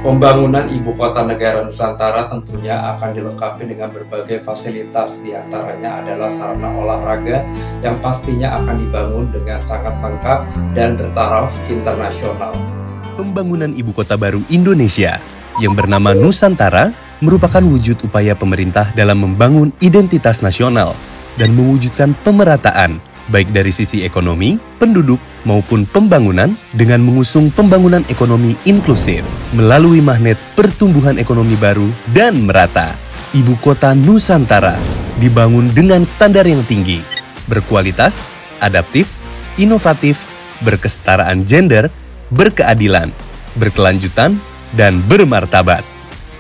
Pembangunan Ibu Kota Negara Nusantara tentunya akan dilengkapi dengan berbagai fasilitas, diantaranya adalah sarana olahraga yang pastinya akan dibangun dengan sangat lengkap dan bertaraf internasional. Pembangunan Ibu Kota Baru Indonesia yang bernama Nusantara merupakan wujud upaya pemerintah dalam membangun identitas nasional dan mewujudkan pemerataan baik dari sisi ekonomi, penduduk, maupun pembangunan dengan mengusung pembangunan ekonomi inklusif melalui magnet pertumbuhan ekonomi baru dan merata. Ibu Kota Nusantara dibangun dengan standar yang tinggi, berkualitas, adaptif, inovatif, berkesetaraan gender, berkeadilan, berkelanjutan, dan bermartabat.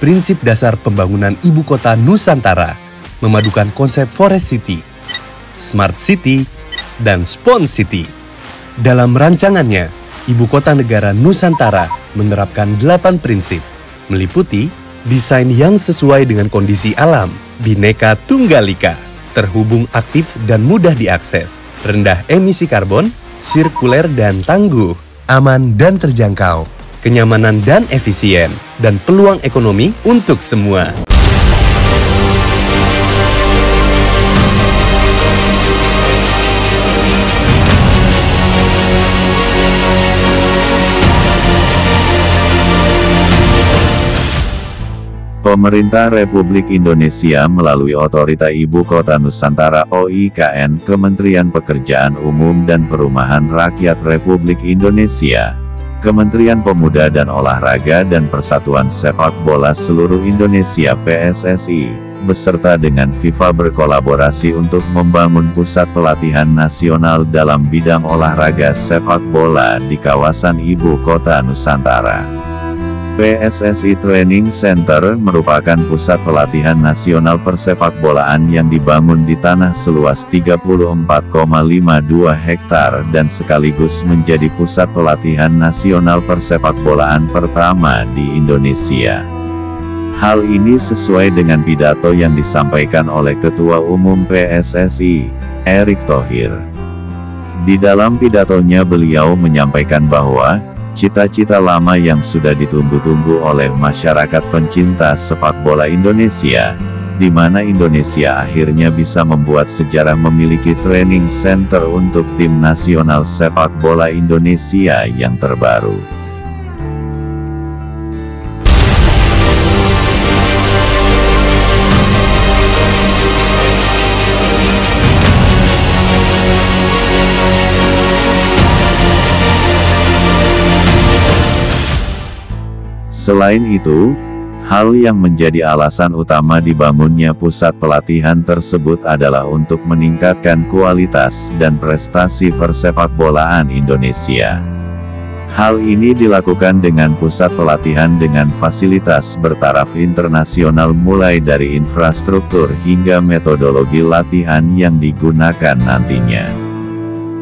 Prinsip dasar pembangunan Ibu Kota Nusantara memadukan konsep Forest City, Smart City, dan Spon City. Dalam rancangannya, Ibu Kota Negara Nusantara menerapkan 8 prinsip, meliputi desain yang sesuai dengan kondisi alam, Bhinneka Tunggal Ika, terhubung aktif dan mudah diakses, rendah emisi karbon, sirkuler dan tangguh, aman dan terjangkau, kenyamanan dan efisien, dan peluang ekonomi untuk semua. Pemerintah Republik Indonesia melalui Otorita Ibu Kota Nusantara (OIKN), Kementerian Pekerjaan Umum dan Perumahan Rakyat Republik Indonesia, Kementerian Pemuda dan Olahraga dan Persatuan Sepak Bola Seluruh Indonesia (PSSI), beserta dengan FIFA berkolaborasi untuk membangun pusat pelatihan nasional dalam bidang olahraga sepak bola di kawasan Ibu Kota Nusantara. PSSI Training Center merupakan pusat pelatihan nasional persepakbolaan yang dibangun di tanah seluas 34,52 hektar dan sekaligus menjadi pusat pelatihan nasional persepakbolaan pertama di Indonesia. Hal ini sesuai dengan pidato yang disampaikan oleh Ketua Umum PSSI, Erick Thohir. Di dalam pidatonya beliau menyampaikan bahwa cita-cita lama yang sudah ditunggu-tunggu oleh masyarakat pencinta sepak bola Indonesia, di mana Indonesia akhirnya bisa membuat sejarah memiliki training center untuk tim nasional sepak bola Indonesia yang terbaru. Selain itu, hal yang menjadi alasan utama dibangunnya pusat pelatihan tersebut adalah untuk meningkatkan kualitas dan prestasi persepakbolaan Indonesia. Hal ini dilakukan dengan pusat pelatihan dengan fasilitas bertaraf internasional mulai dari infrastruktur hingga metodologi latihan yang digunakan nantinya.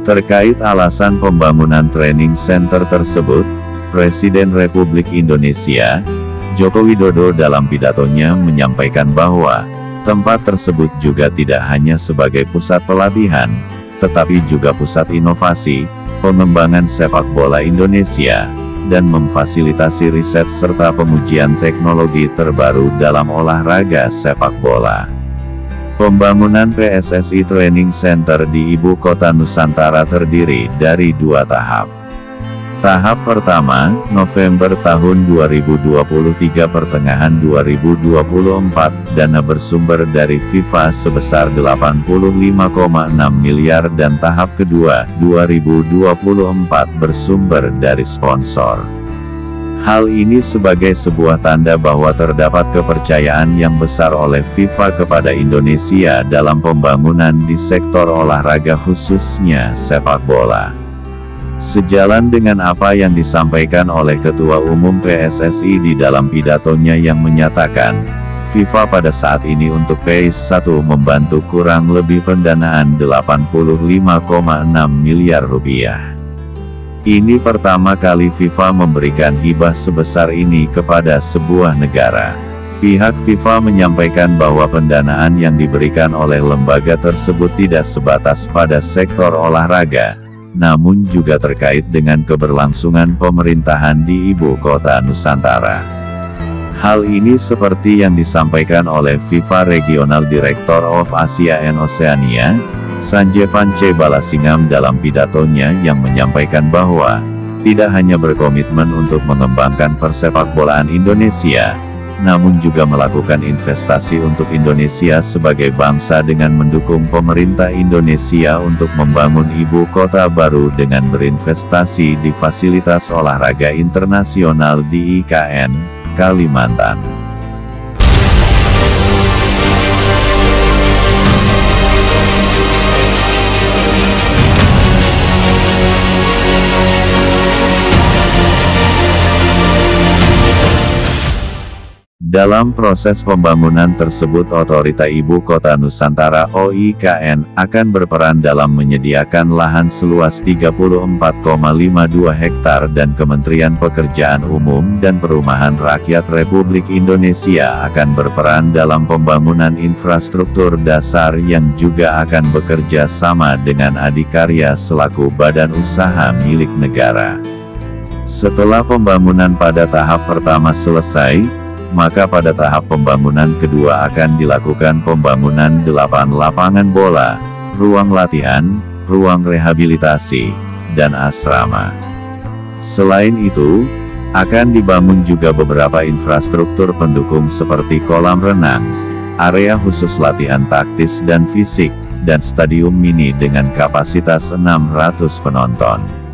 Terkait alasan pembangunan training center tersebut, Presiden Republik Indonesia, Joko Widodo dalam pidatonya menyampaikan bahwa tempat tersebut juga tidak hanya sebagai pusat pelatihan, tetapi juga pusat inovasi, pengembangan sepak bola Indonesia, dan memfasilitasi riset serta pengujian teknologi terbaru dalam olahraga sepak bola. Pembangunan PSSI Training Center di Ibu Kota Nusantara terdiri dari 2 tahap. Tahap pertama, November tahun 2023 pertengahan 2024, dana bersumber dari FIFA sebesar 85,6 miliar dan tahap kedua, 2024 bersumber dari sponsor. Hal ini sebagai sebuah tanda bahwa terdapat kepercayaan yang besar oleh FIFA kepada Indonesia dalam pembangunan di sektor olahraga khususnya sepak bola. Sejalan dengan apa yang disampaikan oleh Ketua Umum PSSI di dalam pidatonya yang menyatakan, FIFA pada saat ini untuk PACE 1 membantu kurang lebih pendanaan 85,6 miliar rupiah. Ini pertama kali FIFA memberikan hibah sebesar ini kepada sebuah negara. Pihak FIFA menyampaikan bahwa pendanaan yang diberikan oleh lembaga tersebut tidak sebatas pada sektor olahraga, namun juga terkait dengan keberlangsungan pemerintahan di Ibu Kota Nusantara. Hal ini seperti yang disampaikan oleh FIFA Regional Director of Asia and Oceania, Sanjeevan C. Balasingham dalam pidatonya yang menyampaikan bahwa tidak hanya berkomitmen untuk mengembangkan persepakbolaan Indonesia, namun juga melakukan investasi untuk Indonesia sebagai bangsa dengan mendukung pemerintah Indonesia untuk membangun ibu kota baru dengan berinvestasi di fasilitas olahraga internasional di IKN, Kalimantan. Dalam proses pembangunan tersebut Otorita Ibu Kota Nusantara (OIKN) akan berperan dalam menyediakan lahan seluas 34,52 hektar dan Kementerian Pekerjaan Umum dan Perumahan Rakyat Republik Indonesia akan berperan dalam pembangunan infrastruktur dasar yang juga akan bekerja sama dengan Adikarya selaku badan usaha milik negara. Setelah pembangunan pada tahap pertama selesai, maka pada tahap pembangunan kedua akan dilakukan pembangunan 8 lapangan bola, ruang latihan, ruang rehabilitasi, dan asrama. Selain itu, akan dibangun juga beberapa infrastruktur pendukung seperti kolam renang, area khusus latihan taktis dan fisik, dan stadium mini dengan kapasitas 600 penonton.